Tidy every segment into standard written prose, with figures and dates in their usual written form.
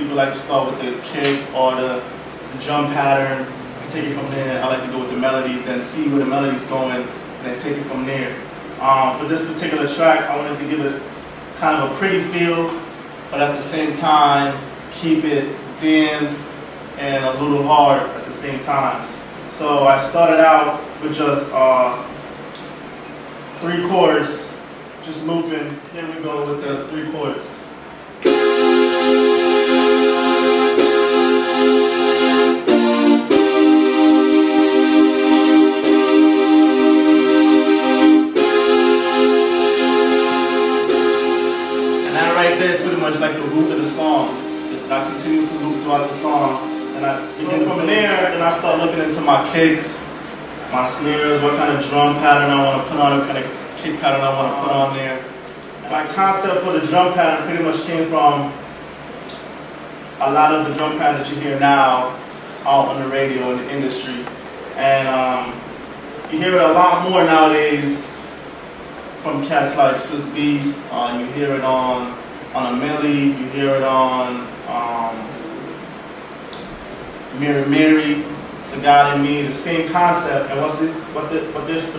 people like to start with the kick or the drum pattern and take it from there. I like to go with the melody, then see where the melody's going, and then take it from there. For this particular track, I wanted to give it kind of a pretty feel, but at the same time, keep it dance and a little hard at the same time. So I started out with just 3 chords, just looping. Here we go with the 3 chords. And that right there is pretty much like the root of the song. That continues to loop throughout the song. And I begin from there, then I start looking into my kicks, my snares, what kind of drum pattern I want to put on, what kind of kick pattern I want to put on there. My concept for the drum pattern pretty much came from a lot of the drum patterns that you hear now out on the radio in the industry. And you hear it a lot more nowadays from cats like Swiss Beats. You hear it on a Millie, you hear it on Mary Mary, It's a God in Me, the same concept. And what the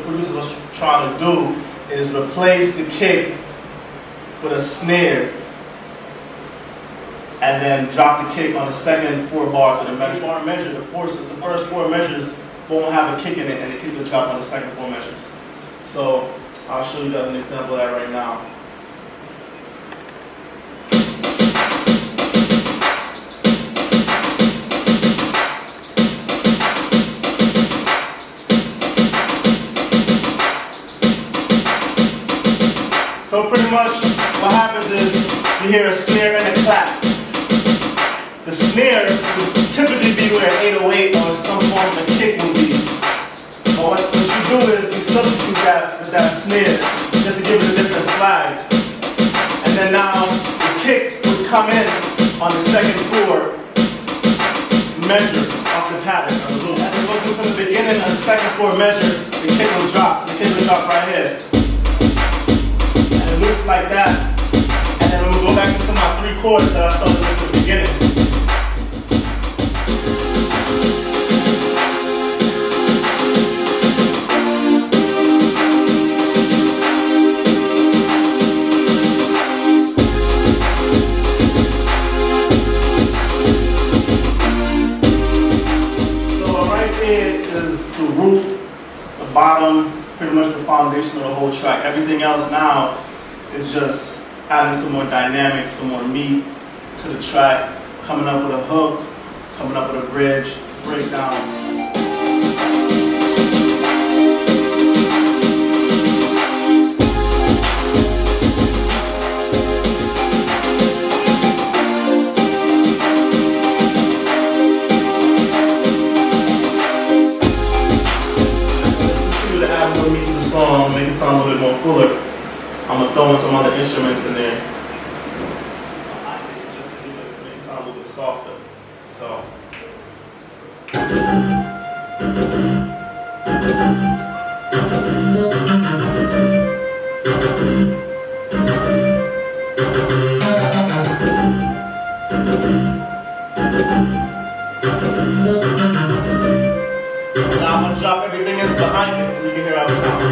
producers are trying to do is replace the kick with a snare and then drop the kick on the second 4 bars of the measure. The first 4 measures won't have a kick in it, and the kick will drop on the second 4 measures. So I'll show you guys an example of that right now. So pretty much what happens is you hear a snare and a clap. The snare would typically be where an 808 or some form of a kick will be. But what you do is you substitute that with that snare just to give it a different slide. And then now the kick would come in on the second 4 measure off the pattern. As you go through from the beginning of the second 4 measure, the kick will drop. The kick will drop right here. Loops like that, and then we'll go back into my 3 chords that I started with at the beginning. So right here is the root, the bottom, pretty much the foundation of the whole track. Everything else now is just adding some more dynamic, some more meat to the track, coming up with a hook, coming up with a bridge, breakdown. Let's continue to add more meat to the song, make it sound a little bit more fuller. I'm going to throw in some other instruments in there. I think just to make it sound a little bit softer. So. Now I'm going to drop everything else behind it so you can hear how it sounds.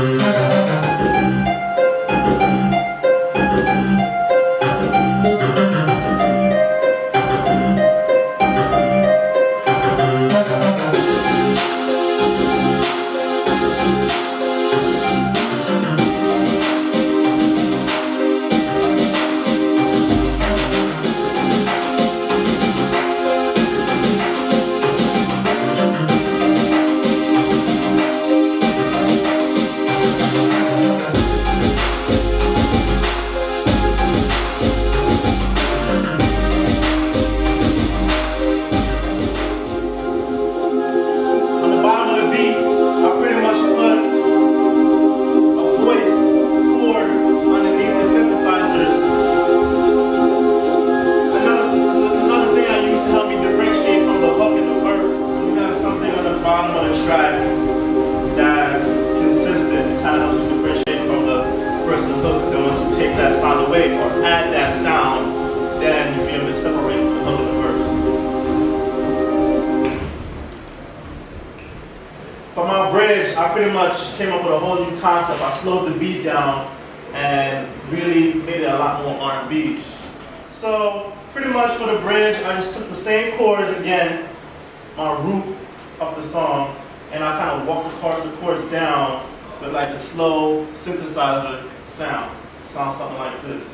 I pretty much came up with a whole new concept. I slowed the beat down and really made it a lot more R&B. So pretty much for the bridge, I just took the same chords again, my root of the song, and I kind of walked the chords down with like a slow synthesizer sound. Sounds something like this.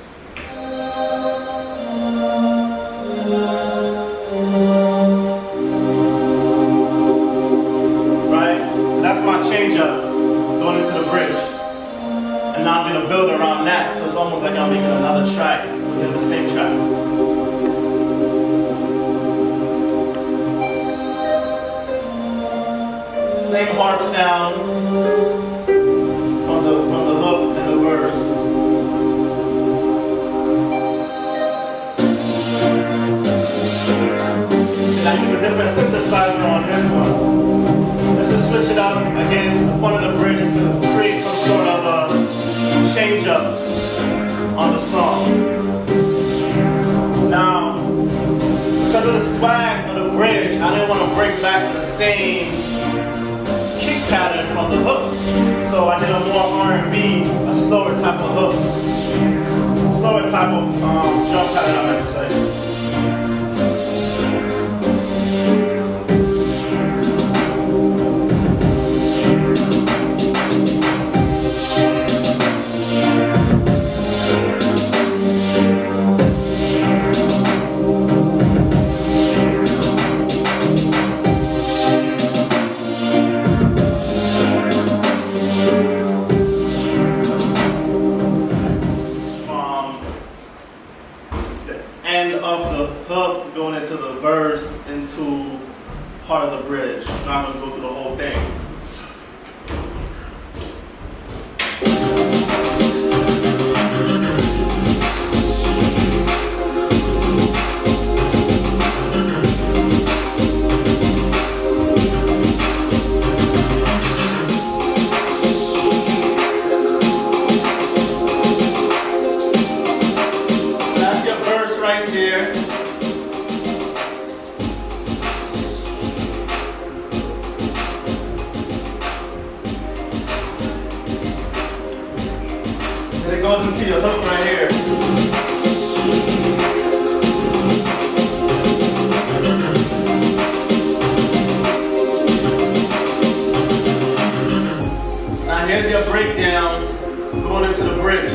Right? That's my change up going into the bridge. And now I'm going to build around that, so it's almost like I'm making another track within the same track. Same harp sound from the hook and the verse. And I use a different synthesizer on this one. Let's just switch it up. Again, the point of the bridge is to create some sort of a change up on the song. Now, because of the swag of the bridge, I didn't want to break back the same kick pattern from the hook. So I did a more R&B, a slower type of hook. Slower type of jump pattern, I meant to say. Of the hook going into the verse into part of the bridge. I'm not going to go through the whole thing. That's your verse right there. And it goes into your hook right here. Now here's your breakdown going into the bridge.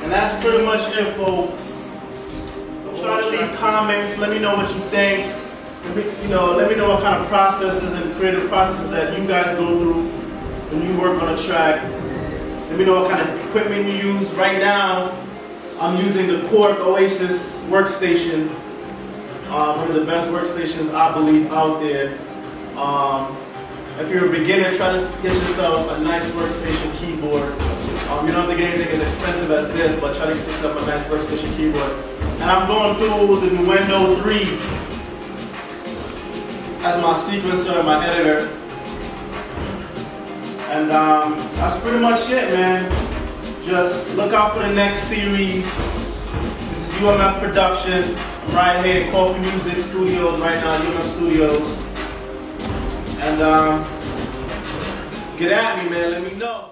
And that's pretty much it, folks. Try to leave comments. Let me know what you think. Let me know what kind of processes and creative processes that you guys go through when you work on a track. Let me know what kind of equipment you use. Right now, I'm using the Korg Oasis workstation. One of the best workstations I believe out there. If you're a beginner, try to get yourself a nice workstation keyboard. You don't have to get anything as expensive as this, but try to get yourself a nice workstation keyboard. And I'm going through the Nuendo 3 as my sequencer and my editor. And that's pretty much it, man. Just look out for the next series. This is UMF Production. I'm right here at Coffee Music Studios right now, UMF Studios. And get at me, man. Let me know.